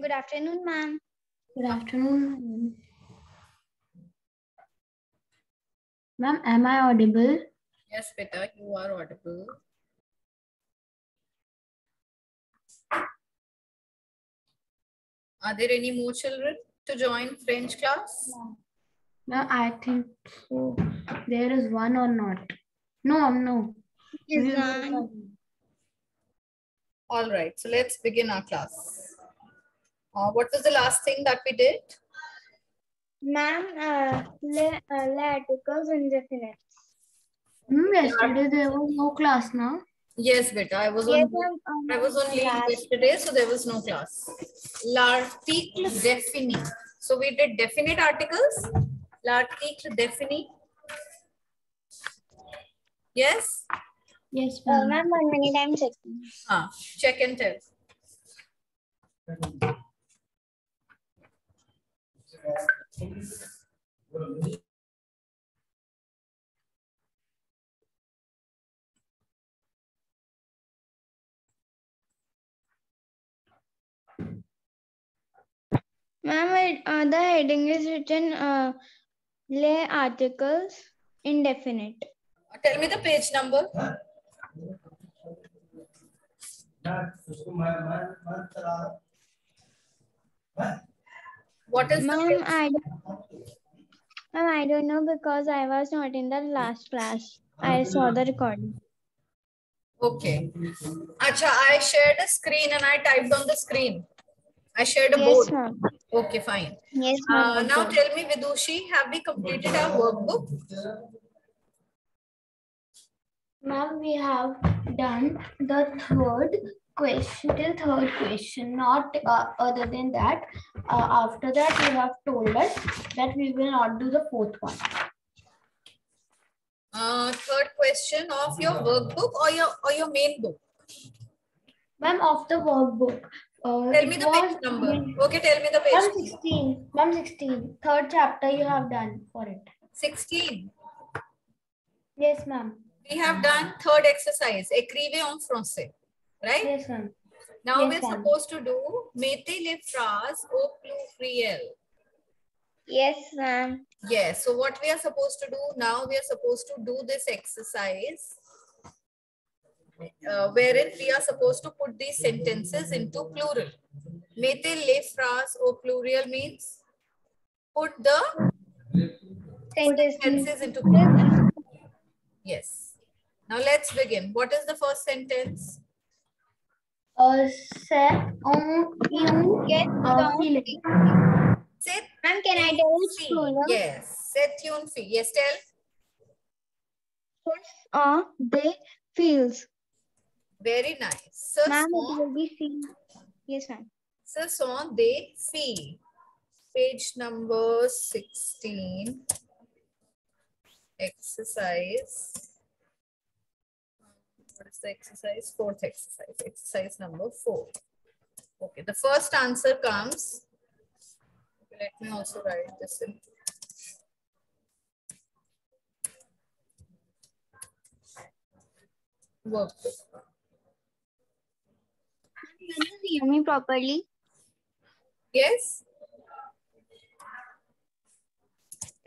Good afternoon, ma'am. Good afternoon. Ma'am, am I audible? Yes, beta, you are audible. Are there any more children to join French class? No, I think so. There is one or not? No. Yes, ma'am. All right, so let's begin our class. What was the last thing that we did? Ma'am, le articles indefinite. Yesterday there was no class now. Yes, beta, I was Yes, on ma'am. leave yesterday, so there was no class. L'article défini. So we did definite articles. L'article défini. Yes? Yes, ma'am. Ma'am, 1 minute, I'm checking. Check and tell. Ma'am, the heading is written lay articles indefinite. Tell me the page number. What is Ma'am, I don't know because I was not in the last class. I saw the recording. Okay. Acha, I shared a screen and I typed on the screen. I shared a Yes, board. ma'am. Okay, fine. Yes, ma'am. Now tell me, Vidushi, have we completed our workbook? Ma'am, we have done the third question, not other than that. After that, you have told us that we will not do the fourth one. Third question of your workbook or your main book? Ma'am, of the workbook. Tell me the page number. Okay, tell me the page Ma'am, number. 16. Ma'am, 16. Third chapter you have done for it. 16. Yes, ma'am. We have done third exercise, écrivez en français. Right? Yes, ma'am. Now Yes, we're ma'am. supposed to do mettez les phrases au pluriel. Yes, ma'am. Yes. So what we are supposed to do now, we are supposed to do this exercise wherein we are supposed to put these sentences into plural. Mettez les phrases au pluriel means put the sentences into plural. Yes. Now let's begin. What is the first sentence? C'est un filet. C'est Ma'am, can I tell it fille. sooner? Yes. C'est une fille. Yes, tell. They feels. Very nice. Ce Ma'am, it sont, will be feel. Yes, ma'am. ce sont des filles. Page number 16. Exercise. What is the exercise? Fourth exercise. Exercise number 4. Okay, the first answer comes. Okay, let me also write this in. Workbook. Can you hear me properly? Yes?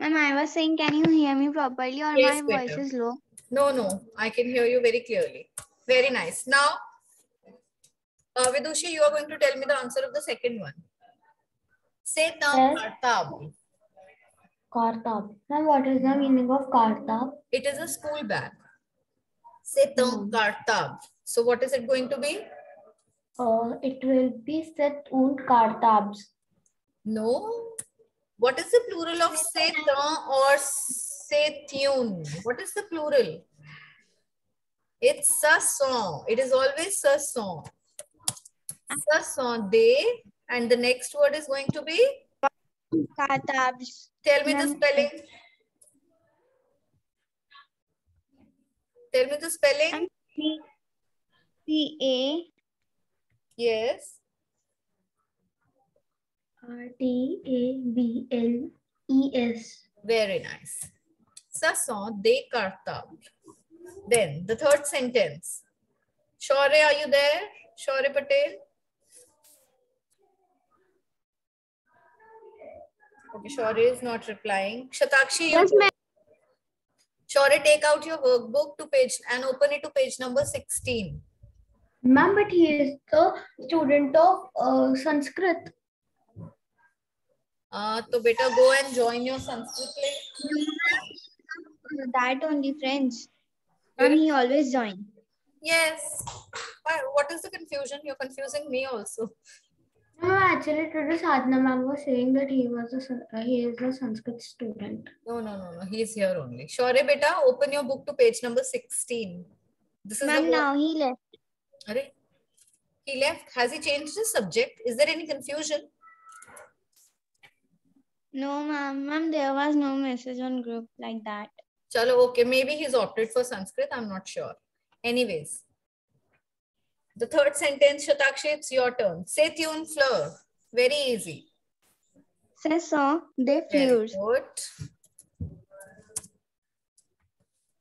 Ma'am, I was saying, can you hear me properly or Yes, my voice better. is low? No, I can hear you very clearly. Very nice. Now, Vidushi, you are going to tell me the answer of the second one. C'est un Yes. cartable. Kartab. Ma'am, what is the meaning of kartab? It is a school bag. C'est un cartable. So what is it going to be? It will be set und kartabs. No. What is the plural of c'est un or c'est une? What is the plural? It's ce sont. It is always ce sont. Ce sont des, and the next word is going to be? Katabs. Tell me the spelling. Tell me the spelling. C-A. Yes. R-T-A-B-L-E-S. Very nice. Ce sont des cartables. Then the third sentence. Shaurya, are you there? Shaurya Patel? Okay, Shaurya is not replying. Shatakshi, Yes, you ma'am. Shaurya, take out your workbook to page and open it to page number 16. Ma'am, but he is the student of Sanskrit. So beta, go and join your Sanskrit class. That only friends. Ma'am, he always join. Yes. What is the confusion? You're confusing me also. No, actually, today Sadhana ma'am was saying that he is a Sanskrit student. No. He's here only. Shaurya, beta, open your book to page number 16. This is the Ma'am, work. now he left. Arre, he left. Has he changed the subject? Is there any confusion? No, ma'am. Ma'am, there was no message on group like that. Chalo, okay. Maybe he's opted for Sanskrit. I'm not sure. Anyways. The third sentence, Shatakshi, it's your turn. Say tune flower. Very easy. Se saw, they Very flew. good.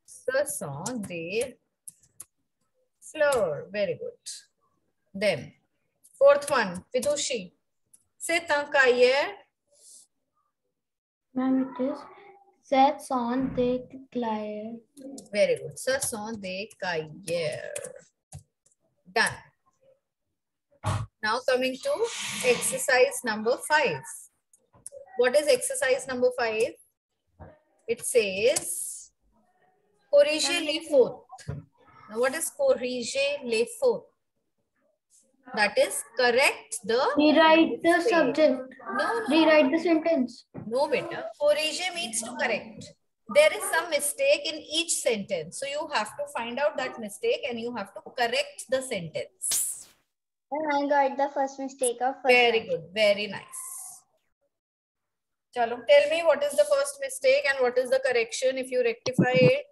Se saw, they flower. Very good. Then, fourth one, Vidushi. Say tankayer. Ma'am, it is sets on the clay. Very good. Se saw, they kayer. Done. Now coming to exercise number 5. What is exercise number 5? It says, corriger les fautes. Now what is corriger les fautes? That is correct the Rewrite the mistake. subject. No. Rewrite the sentence. No, beta. Corriger means to correct. There is some mistake in each sentence. So you have to find out that mistake and you have to correct the sentence. And I got the first mistake of first Very line. good. Very nice. Chalo, tell me what is the first mistake and what is the correction. If you rectify it,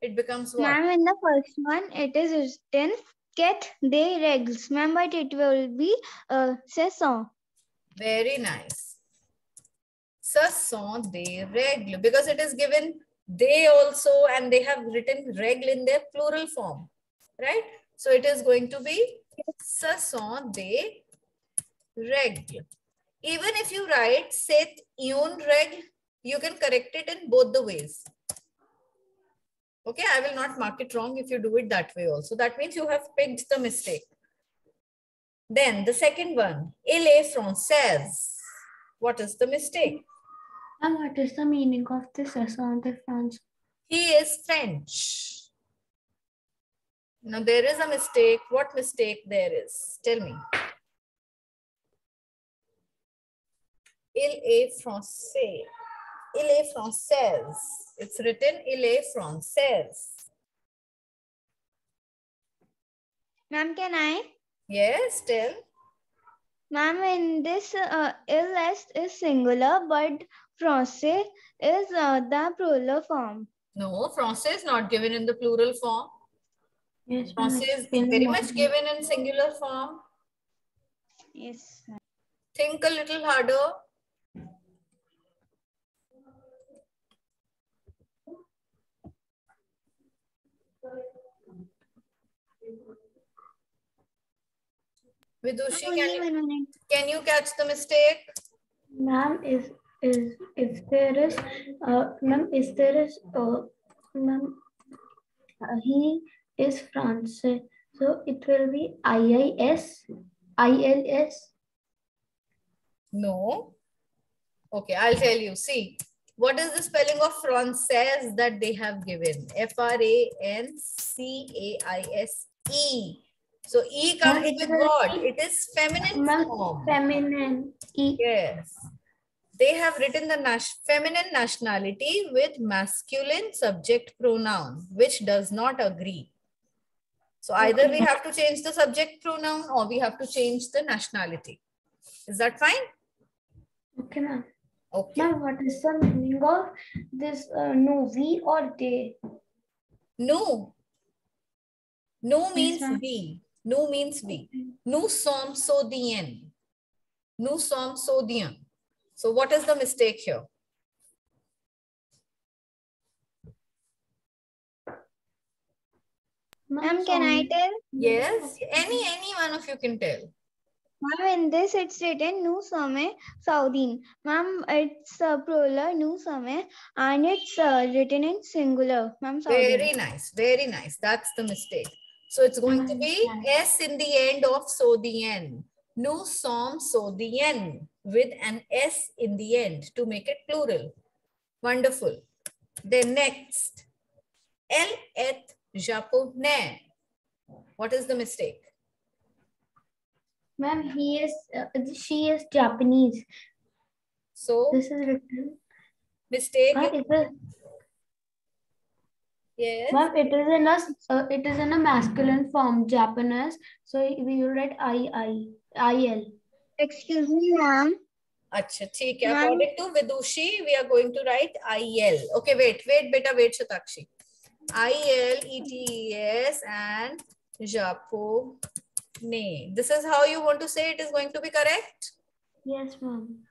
it becomes what? Ma'am, in the first one, it is written get they regles. Ma'am, but it will be se saw. Very nice. Ce sont des règles. Because it is given they also and they have written règle in their plural form. Right? So it is going to be ce sont des règles. Even if you write c'est une règle, you can correct it in both the ways. Okay, I will not mark it wrong if you do it that way also. That means you have picked the mistake. Then the second one, il est française. What is the mistake? And what is the meaning of this sets on the France? He is French. Now there is a mistake. What mistake there is? Tell me. Il est français. Il est française. It's written il est française. Ma'am, can I? Yes, tell. Ma'am, in this il is singular, but français is the plural form. No, français is not given in the plural form. Yes, ma'am. Français is very much given in singular form. Yes. Think a little harder. Vidushi, Oh, can you catch the mistake? Ma'am, if there is ma'am, he is Francais, so it will be ILS. No. Okay, I'll tell you. See, what is the spelling of française that they have given? F-R-A-N-C-A-I-S-E. So E comes with what? It is feminine form. Feminine. Yes. They have written the feminine nationality with masculine subject pronoun, which does not agree. So either we have to change the subject pronoun or we have to change the nationality. Is that fine? Okay, ma'am. Okay. Ma'am, what is the meaning of this no, we or they? No. No means ma'am. we. No means we. Nous sommes sodiens. Nous sommes sodiens. So what is the mistake here? Ma'am, can I tell? Yes, any one of you can tell. Ma'am, in this it's written Nu Same Saudin. Ma'am, it's plural Nu Same and it's written in singular. Ma'am, Very Saudin. nice. Very nice. That's the mistake. So it's going to be S in the end of Sodien. Nu som Sodien with an S in the end to make it plural. Wonderful. Then next, Elle est japonais. What is the mistake? Ma'am, she is Japanese. So This is written. mistake. Ma'am, Yes. Ma'am, it is in a masculine form, Japanese. So we will write IL. Excuse me, ma'am. Acha, theek hai. According to Vidushi, we are going to write IL. Okay, wait, beta, wait, Shatakshi. ILETES and Japonais. This is how you want to say it is going to be correct? Yes, ma'am.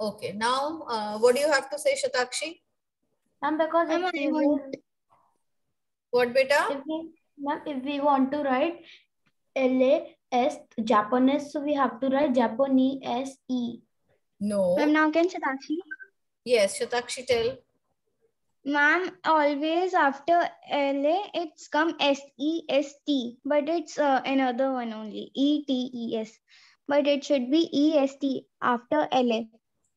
Okay, now what do you have to say, Shatakshi? Ma'am, because what, beta? If we want to write LAS Japanese, so we have to write Japanese E. No. Ma'am, now can Shatakshi? Yes, Shatakshi, tell. Ma'am, always after LA, it's come SEST, but it's another one only, ETES. But it should be EST after LA.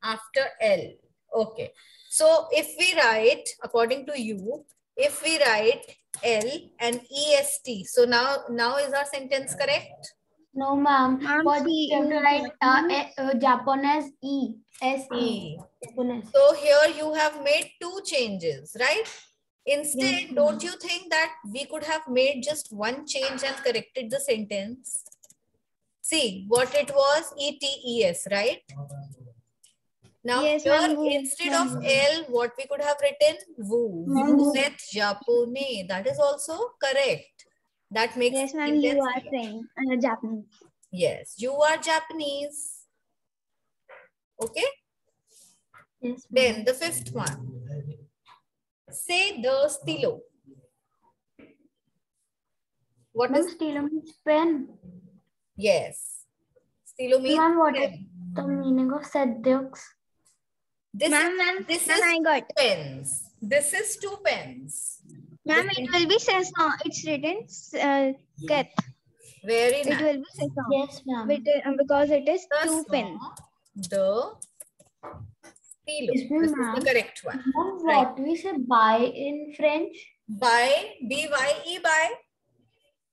After L. Okay. So if we write, according to you, if we write L and EST, so now is our sentence correct? No, ma'am. But we have to write Japanese E. S-E. So here you have made two changes, right? Instead, don't you think that we could have made just one change and corrected the sentence? See, what it was, ETES, right? Now yes, here, instead of L, what we could have written? Vous êtes japonais. That is also correct. That makes yes, ma'am, you are saying Japanese. Yes, you are Japanese. Okay. Yes, then the fifth one. Say the stilo. What is stilo means pen? Yes. Stilo means what pen. is the meaning of Sedux? This is I got pens. This is two pens. Ma'am, it will be it's written Ket. Very nice. It will be Sesson. Yes, ma'am. Because it is The two pens. The stilo. This is the correct one. What we say buy in French? Buy, B-Y-E, buy.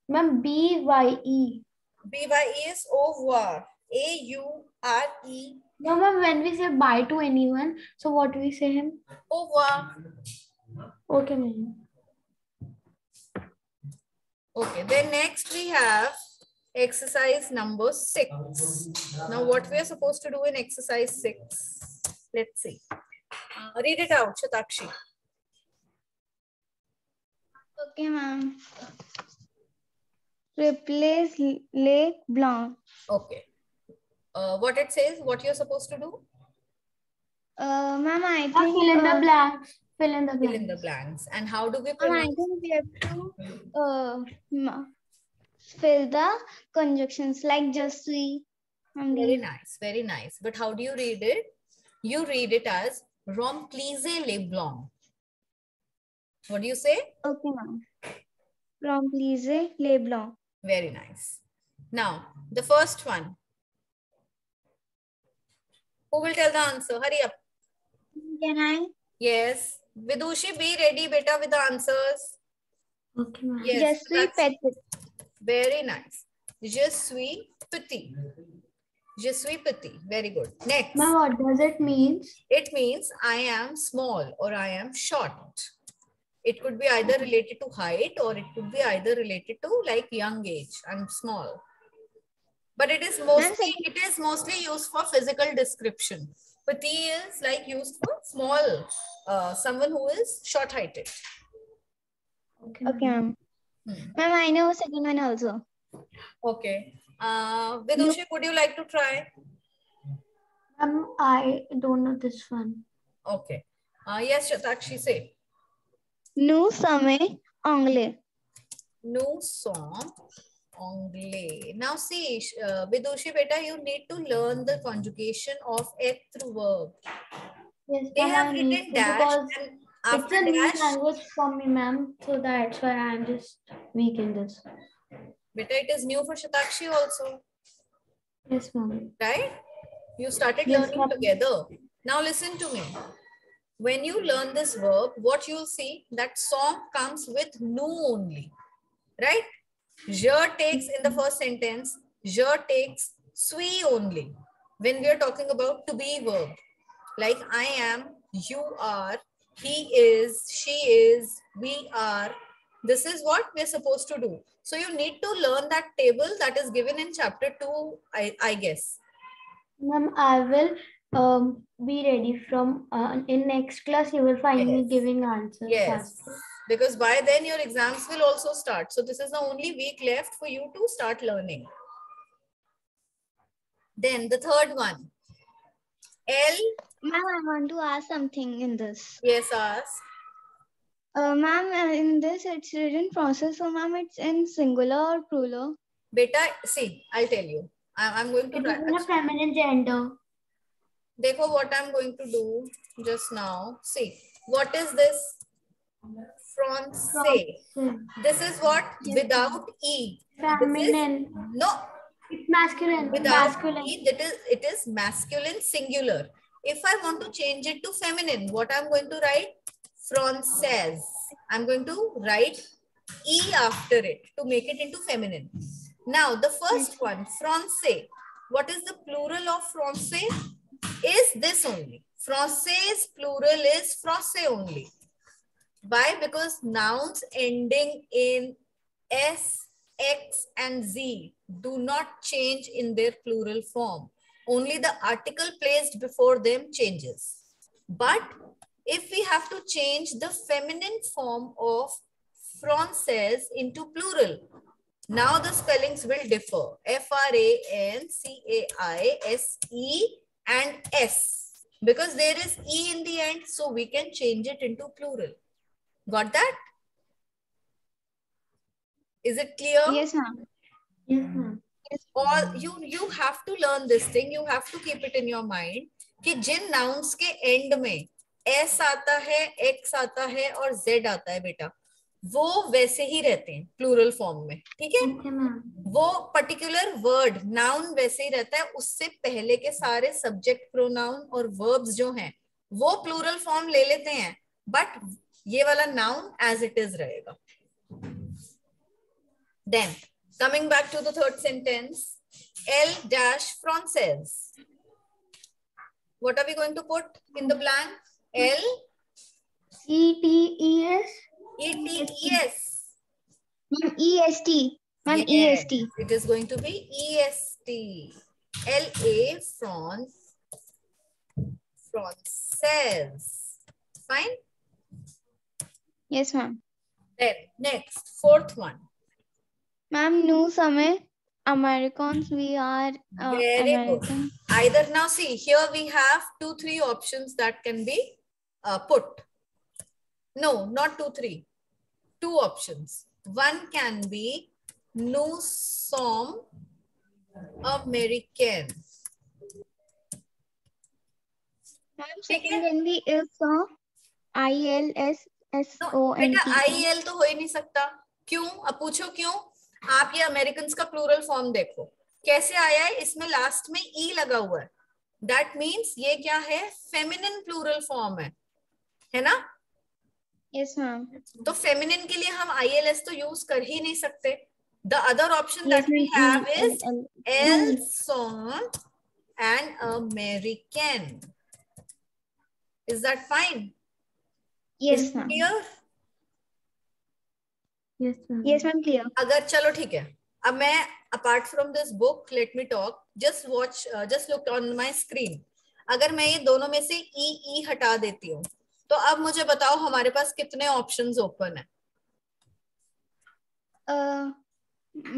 Ma'am, B-Y-E. B-Y-E is au revoir. A-U-R-E. No, ma'am, when we say bye to anyone, so what we say him? Au revoir. Okay, ma'am. Okay, then next we have exercise number 6. Now what we are supposed to do in exercise 6? Let's see. Read it out, Shatakshi. Okay, ma'am. Replace le blanc. Okay. What it says, what you're supposed to do? Ma'am, I think fill in the blanks. Fill in the blanks. Fill in the blanks. And how do we I pronounce? think we have to fill the conjunctions like just we. Very nice, very nice. But how do you read it? You read it as remplissez les blancs. What do you say? Okay, ma'am. Remplissez les blancs. Very nice. Now, the first one. Who will tell the answer? Hurry up. Can I? Yes. Vidushi, be ready, beta, with the answers. Okay, ma'am. Yes. Je suis petit. Very nice. Je suis petit. Je suis petit. Very good. Next. Ma'am, what does it mean? It means I am small or I am short. It could be either related to height or it could be either related to like young age. I'm small. But it is mostly used for physical description. Petit is like used for small, someone who is short-heighted. Okay, ma'am. Ma'am, I know second one also. Okay. Vidushi, would you like to try? I don't know this one. Okay. Yes, Shatakshi, say. Nous sommes anglais. Nous sommes Anglais. Now see, Vidushi beta, you need to learn the conjugation of ek through verb. Yes, They ma'am, have I written need to dash because and it's after a new dash, language for me, ma'am. So that's why I'm just weak in this. beta, it is new for Shatakshi also, Yes, ma'am. right? You started Yes, learning ma'am. together. Now listen to me. When you learn this verb, what you'll see, that song comes with nu only, right? Je takes in the first sentence, je takes sui only. When we are talking about to be verb, like I am, you are, he is, she is, we are. This is what we're supposed to do. So you need to learn that table that is given in chapter 2, I guess. Ma'am, I will be ready from in next class. You will find me Yes. giving answers Yes, faster. because by then your exams will also start. So this is the only week left for you to start learning. Then the third one, L. Ma'am, I want to ask something in this. Yes, ask. Ma'am, in this it's written process, so ma'am, it's in singular or plural? Beta, see, I'll tell you. I'm going to It is in a feminine gender. Therefore, what I'm going to do just now, see, what is this? Francais. This is what? Yes. Without E. Feminine. This is, no. It's masculine. Without Masculine. E, it is masculine singular. If I want to change it to feminine, what I'm going to write? Française. I'm going to write E after it to make it into feminine. Now, the first one, Francais. What is the plural of Francais? Is this only. Français plural is français only. Why? Because nouns ending in S, X, and Z do not change in their plural form. Only the article placed before them changes. But if we have to change the feminine form of Française into plural, now the spellings will differ. F-R-A-N-C-A-I-S-E and S. Because there is E in the end, so we can change it into plural. Got that? Is it clear? Yes, ma'am. Yes, ma'am. Or you have to learn this thing. You have to keep it in your mind कि जिन nouns के end में S आता है, X आता है और Z आता है बेटा, वो वैसे ही रहते हैं प्लूरल फॉर्म में. ठीक है? Okay, ma'am. वो पर्टिकुलर वर्ड नाउन वैसे ही रहता है. उससे पहले के सारे सब्जेक्ट प्रोनाउन और वर्ब्स जो हैं वो प्लूरल फॉर्म ले लेते हैं, बट ये वाला नाउन एज इट इज रहेगा. Then coming back to the third sentence, L dash Française. What are we going to put in the blank? L E-T-E-S. E-T-E-S. Ma'am, E-S-T. Ma'am, Yes, E-S-T. it is going to be E-S-T. L-A Française. Fine? Yes, ma'am. Then next, fourth one. Ma'am, no समय Americans, we are Very American. good. Either now see, here we have 2-3 options that can be put. No, not 2-3. 2 options. One can be nous sommes American. Ma'am, second can be ILSSONT. बेटा IL तो हो ही नहीं सकता. क्यों? अब पूछो क्यों? आप ये अमेरिकन का प्लूरल फॉर्म देखो कैसे आया है. इसमें लास्ट में ई लगा हुआ है. दैट मीन्स ये क्या है? फेमिनिन प्लूरल फॉर्म है ना? Yes, ma'am. तो फेमिनिन के लिए हम ILS तो यूज कर ही नहीं सकते. The other option Yes, that we ma'am. Have is Elson and American. Is that fine? Yes, ma'am. Clear? Yes, ma'am. Yes, ma'am, clear. अगर चलो ठीक है, अब मैं apart from this book let me talk, just watch, just look on my screen. अगर मैं ये दोनों में से ई हटा देती हूँ तो अब मुझे बताओ हमारे पास कितने ऑप्शंस ओपन है?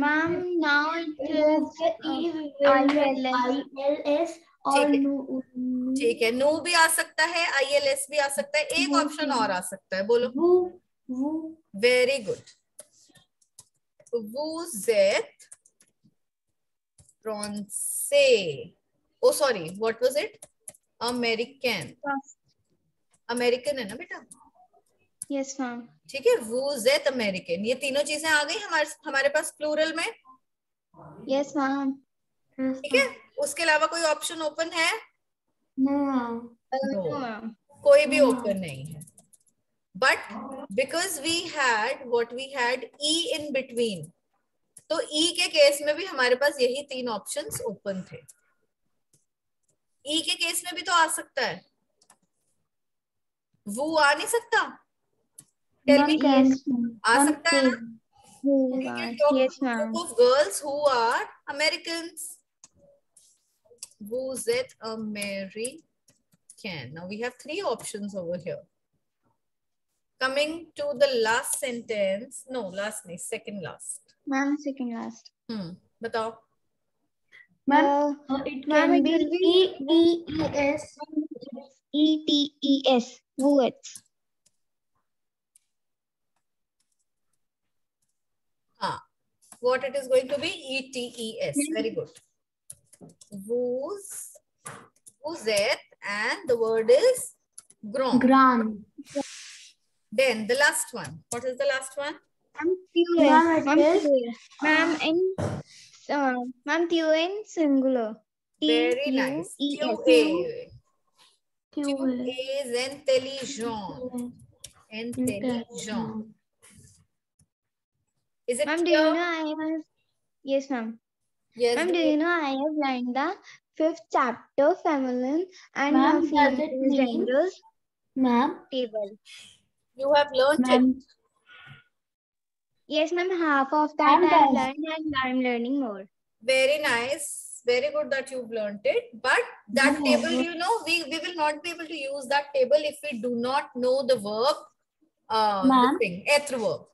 Ma'am, now it is ILS और ठीक है, नो भी आ सकता है, ILS भी आ सकता है, एक ऑप्शन और आ सकता है. बोलो. Very good. Vous êtes Francais. Oh, sorry. What was it? American. American है ना बेटा? Yes, ma'am. ठीक है, vous êtes American. ये तीनों चीजें आ गई हमारे पास प्लूरल में. Yes, ma'am. ठीक है, उसके अलावा कोई ऑप्शन ओपन है? No. No, ma'am. कोई भी ओपन नहीं है. But because we had what we had E in between, तो E के केस में भी हमारे पास यही तीन ऑप्शंस ओपन थे. E के केस में भी तो आ सकता है. वो आ नहीं सकता? Tell me. Yes, आ सकता है ना? ma'am. We can talk Yes, to a ma'am. group of girls who are Americans. Vous êtes American. Now we have three options over here. Coming to the last sentence. No, last नहीं, second last. Ma'am, second last. बताओ. Ma'am, it ma'am, can it be will be E-E-E-S. E-T-E-S. Woods. What it is going to be? E-T-E-S. Very good. Vous êtes, and the word is grand. Gran. Then the last one. What is the last one? Ma'am, tu in singular. Very nice. T-U-E-S. Tu es intelligent. Intelligent. Is it Ma'am, do clear? you know I have... Yes, ma'am. Yes. Ma'am, do you know I have learned the 5th chapter, feminine and female genders Ma'am, table. You have learned it. Yes, ma'am. Half of that I have learned and I'm learning more. Very nice. Very good that you've learned it. But that table, you know, we will not be able to use that table if we do not know the verb, this thing, être verb.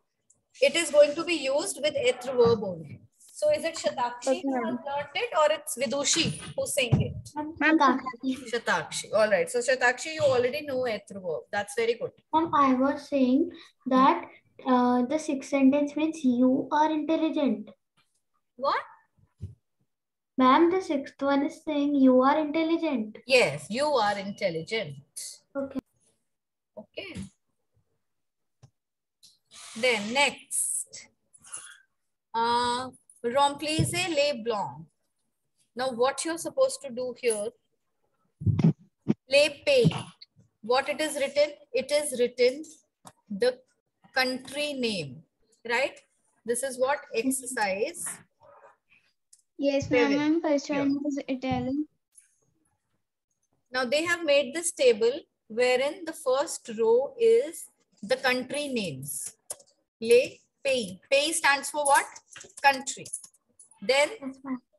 It is going to be used with être verb only. So is it Shatakshi who has learned it or it's Vidushi who's saying it? Shatakshi. All right. So Shatakshi, you already know être verb. That's very good. I was saying that the sixth sentence means you are intelligent. What? Ma'am, the sixth one is saying you are intelligent. Yes, you are intelligent. Okay. Okay. Then next. Remplacer les blancs. Now what you're supposed to do here? Les pays. What it is written? It is written the country name, right? This is what exercise. Yes, ma'am. First one was Italian. Now they have made this table wherein the first row is the country names. Les pays. Pays stands for what? Country. Then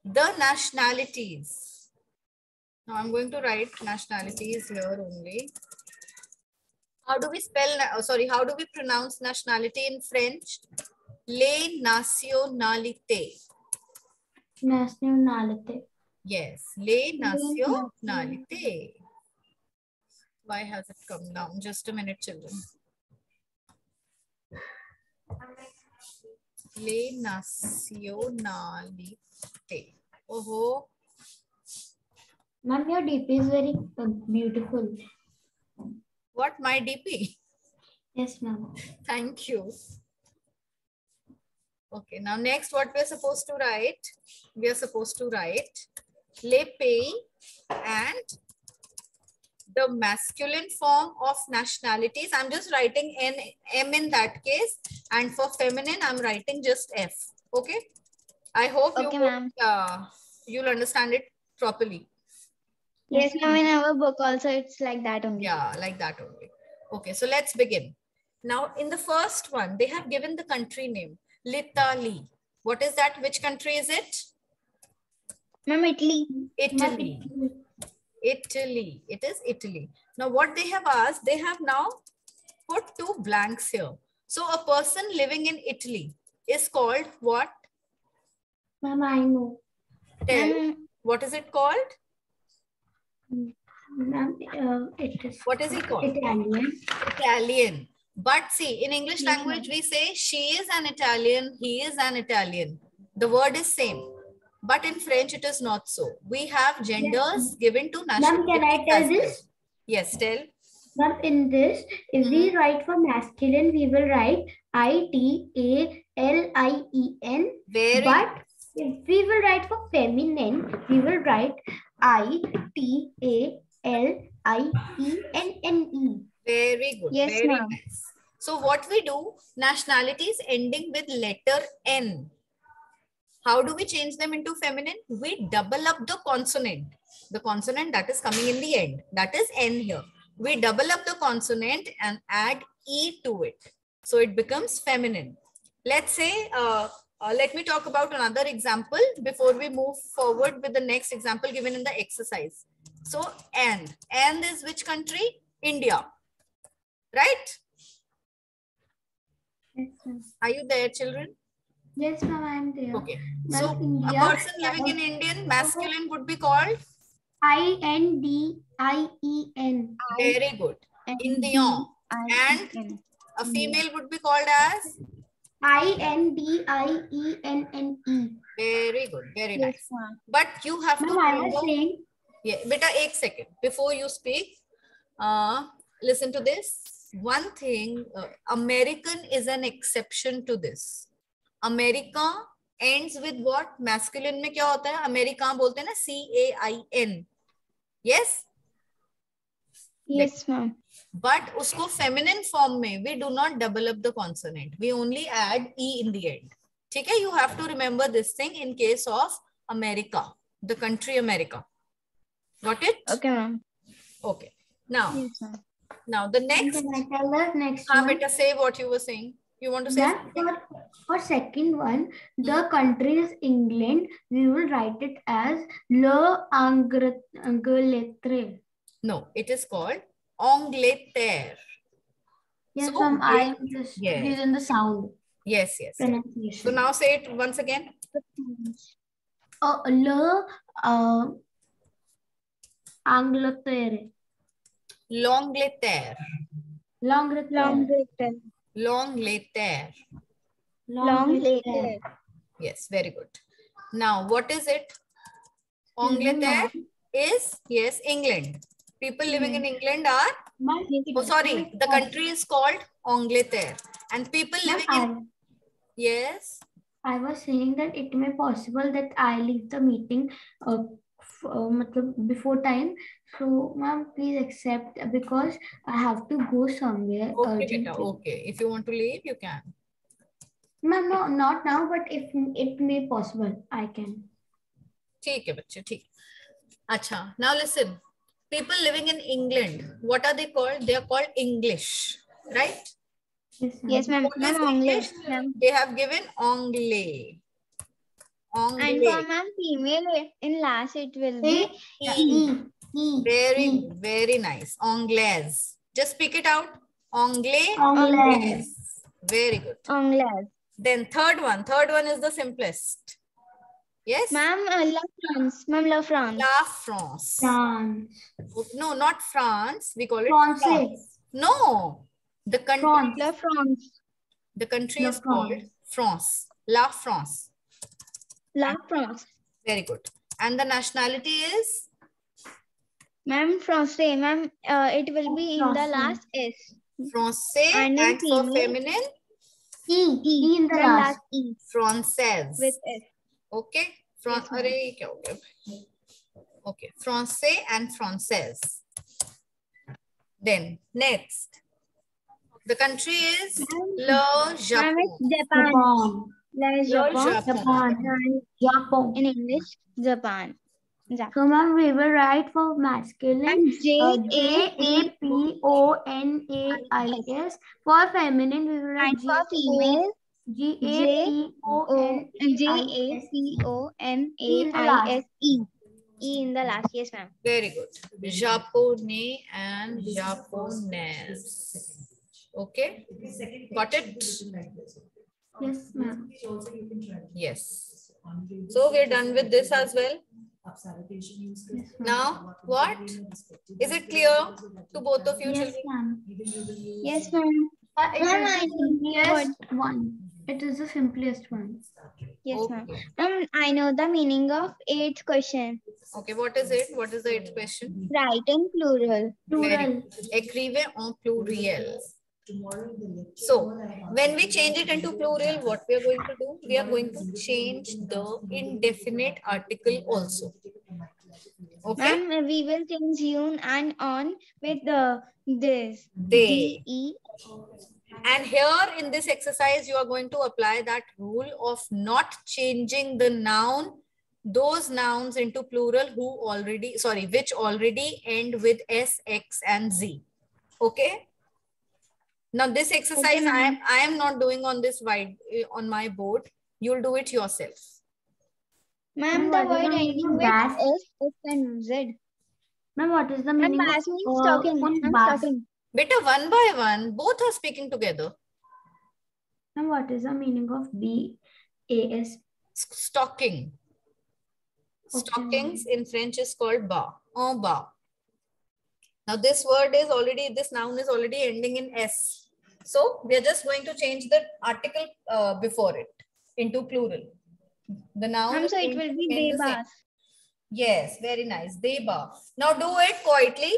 the nationalities. Now I'm going to write nationalities here only. How do we spell, how do we pronounce nationality in French? Les nationalités. Nationality. Yes, les nationalités. Why has it come down? Just a minute, children. Les nationalités. Oh. Ma'am, your DP is very beautiful. What, my DP? Yes, ma'am. Thank you. Okay, now next what we are supposed to write? We are supposed to write les pays and the masculine form of nationalities. I'm just writing M in that case, and for feminine I'm writing just F. Okay. I hope you'll understand it properly. Yes, ma'am. In our book also it's like that only. Yeah, like that only. Okay, so let's begin. Now in the first one they have given the country name. L'Italie. What is that? Which country is it? Ma'am, Italy. Italy. Italy. It is Italy. Now what they have asked, they have now put two blanks here. So a person living in Italy is called what? Ma'am, I know. Tell. What is it called? Ma'am, it is. What is it called? Italian. Italian. But see, in English language, we say she is an Italian, he is an Italian. The word is same. but in French it is not so. We have genders given to Ma'am, nationalities. can I tell as well. this? Yes, tell. Ma'am, in this, if we write for masculine, we will write ITALIEN. Very But if we will write for feminine, we will write ITALIENNE. Very good. Yes, Very ma'am. nice. So what we do, nationalities ending with letter N. How do we change them into feminine? We double up the consonant that is coming in the end. That is N here. We double up the consonant and add E to it. So it becomes feminine. Let's say, let me talk about another example before we move forward with the next example given in the exercise. So and is which country? India. Right? Yes, ma'am. Are you there, children? Yes, ma'am, I am there. Okay. Ma'am, So India, a person living in Indian masculine would be called? INDIEN. Very good. Indian. And a female would be called as? INDIENNE. Very good. Very Yes, nice. ma'am. But you have to Ma'am, I was remember. saying, Yeah, beta, 1 second. Before you speak, listen to this. One thing, American is an exception to this. America ends with what? Masculine में क्या होता है? America बोलते हैं ना, CAIN. Yes? Yes, ma'am. But उसको feminine form में we do not double up the consonant. We only add E in the end. ठीक है? You have to remember this thing in case of America, the country America. Got it? Okay, ma'am. Okay. Now, Yes, ma'am. now the next. can I tell the next हाँ one? बेटा, say what you were saying. You want to say That something? for second one, the country is England. We will write it as L'Angleterre. No, it is called Angleterre. Yes, So, ma'am, I am just yes. using the sound Yes, yes. pronunciation. So now say it once again. L'Angleterre. L'Angleterre. L'Angleterre. L'Angleterre. L'Angleterre. Yes, very good. Now, what is it? Angleterre is, yes, England. People living in England are, oh sorry, the country is called Angleterre. And people living in, yes. I was saying that it may possible that I leave the meeting before time. So, ma'am, please accept because I have to go somewhere. Okay, beta, okay. If you want to leave, you can. Ma'am, no, not now, but if it may possible, I can. ठीक है बच्चे, ठीक. अच्छा, now listen. People living in England, what are they called? They are called English, right? Yes, ma'am. What is Ma'am, English? English, ma'am. They have given Anglais. And for Anglais. ma'am, female in last it will be Very, very nice. Anglaise. Just speak it out. Anglais. Anglaise. Very good. Anglais. Then third one. Third one is the simplest. Yes? Ma'am, La France. Ma'am, La France. La France. France. No, not France. We call it France. France. No. The country, France. La France. the country La is called France. France. La France. La France. Very good. And the nationality is? Ma'am, Francais. Ma'am, it will be in the Francais. last S. Français. And And, in for female? feminine? E in the Then last. E Française. with S. Okay. Yes, ma'am. अरे क्या हो गया? Okay. Français and Française. Then next. The country is Le Ma'am, Japon. it's Japan. Japan. Japan. And Japan. in English, Japan. So, ma'am, we will write for masculine And Japonais. For feminine, we will And write for female, Japonais. Japonais. E in the last. Yes, ma'am. Very good. Japonais and Japonaise. Okay. Got it? Yes, ma'am. Yes. So we're done with this as well. Yes, ma'am. Now, what? Is it clear to both of you Yes, children? ma'am. Yes, ma'am. It Ma'am, is I the simplest one. It is the simplest one. Yes, ma'am. Okay. I know the meaning of eighth question. Okay, what is it? What is the eighth question? Write in plural. Plural. Écrivez en pluriel. So, when we change it into plural, what we are going to do? We are going to change the indefinite article also. Okay? Ma'am, we will change yun and on with this. They. DE. And here in this exercise, you are going to apply that rule of not changing the noun, those nouns into plural which already end with S, X, and Z. Okay? Now this exercise Okay, ma'am. I am not doing on this on my board. You'll do it yourself. Ma'am, What the is the word meaning ending of with bass? S, X, and Z. Ma'am, what is the Ma'am, meaning bass of means talking. on I'm bass? talking. Beta, one by one, both are speaking together. Ma'am, what is the meaning of BAS? Stocking. Okay. Stockings in French is called ba. En bas. Now this noun is already ending in S. So we are just going to change the article before it into plural. The noun Ma'am, is so it going will to be end the same. debas. Yes, very nice. Deba. Now do it quietly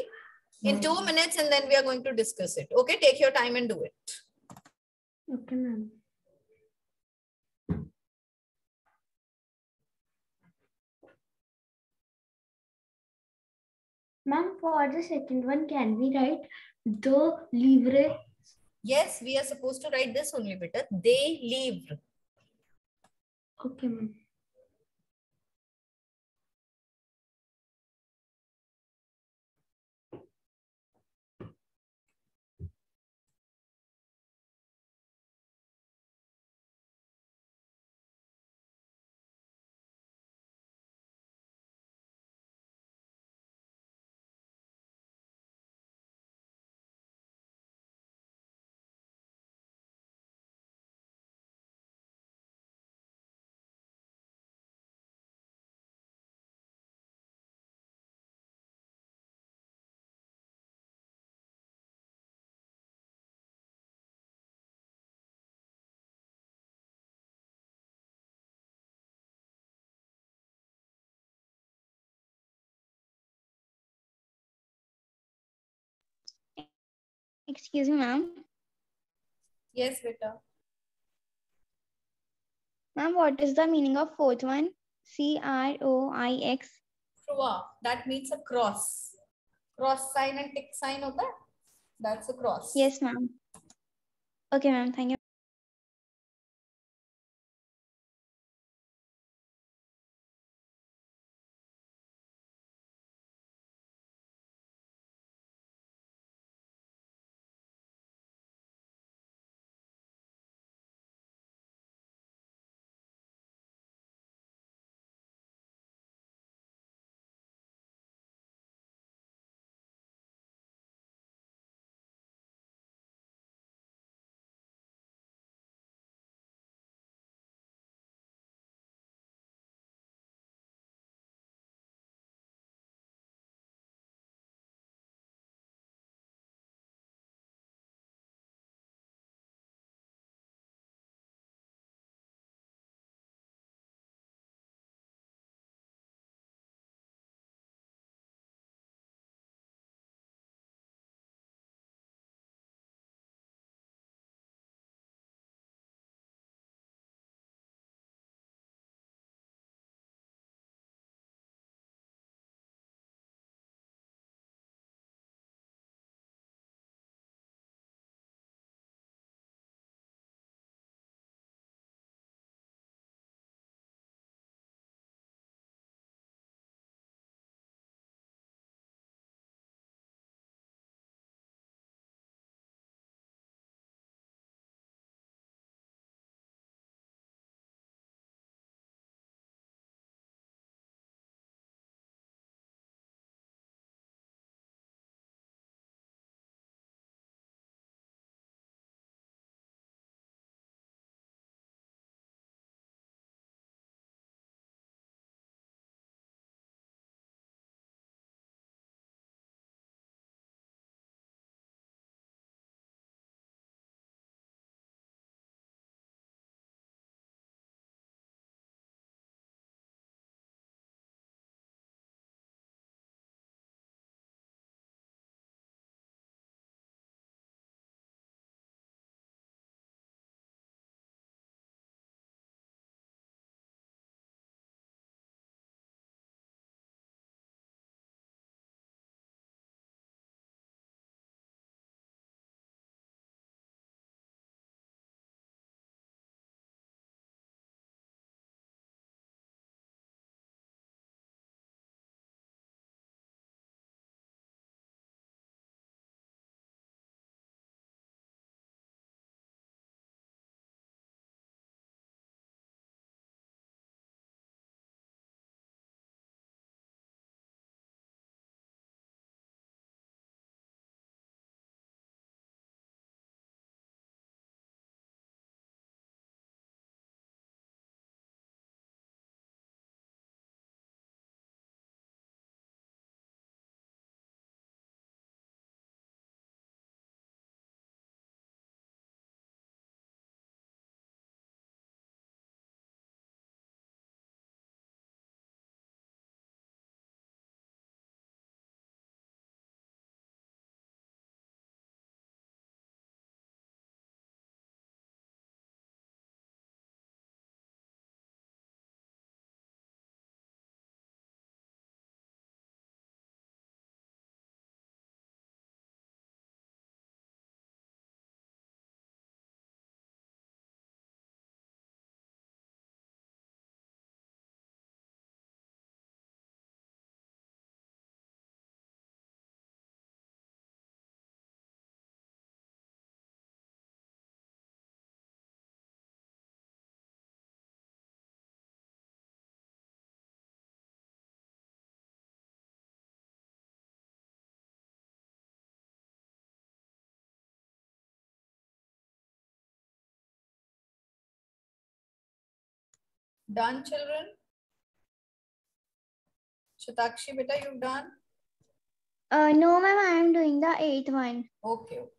in 2 minutes and then we are going to discuss it. Okay, take your time and do it. Okay, ma'am. Ma'am, for the second one, can we write the livre? Yes, we are supposed to write this only, beta. They livre. Okay, ma'am. Excuse me, ma'am. Yes, beta. Ma'am, what is the meaning of fourth one? CROIX. Croix. That means a cross. Cross sign and tick sign hota hai? That's a cross. Yes, ma'am. Okay, ma'am. Thank you. Done, children? Shatakshi, beta, you've done? No, ma'am, I am doing the 8th one. Okay, okay.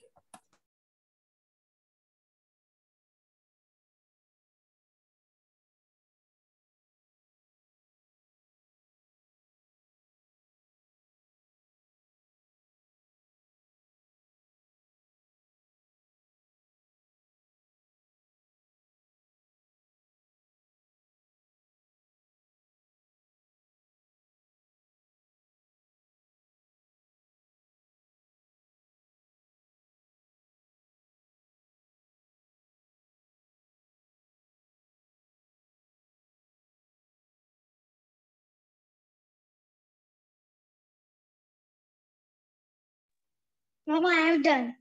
Ma'am, I have done.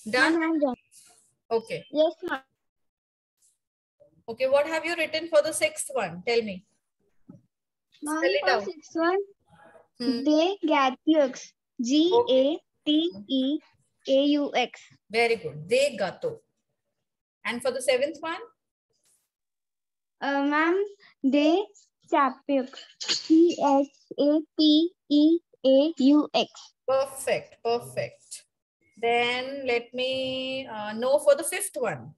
Done? Ma'am, I have done. Okay. Yes, ma'am. Okay, what have you written for the 6th one? Tell me. Ma'am, Spell it for out. 6th one, Hmm. they Gateux. Gateaux. Very good. De gato. And for the 7th one? Ma'am, they Sapeux. Sapeaux. Perfect, perfect. Then let me know for the 5th one.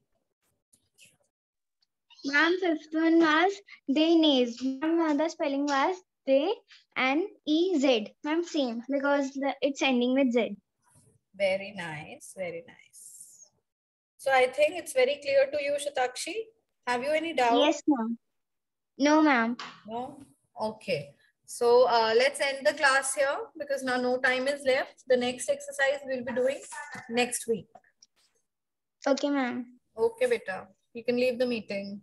Ma'am, 5th one was they nays. Ma'am, the spelling was they and EZ. Ma'am, same because it's ending with Z. Very nice, very nice. So I think it's very clear to you, Shatakshi. Have you any doubt? Yes, ma'am. No, ma'am. No? Okay. So let's end the class here because now no time is left. The next exercise we'll be doing next week. Okay, ma'am. Okay, beta. You can leave the meeting.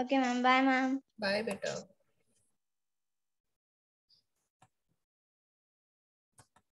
Okay, ma'am. Bye, ma'am. Bye, beta.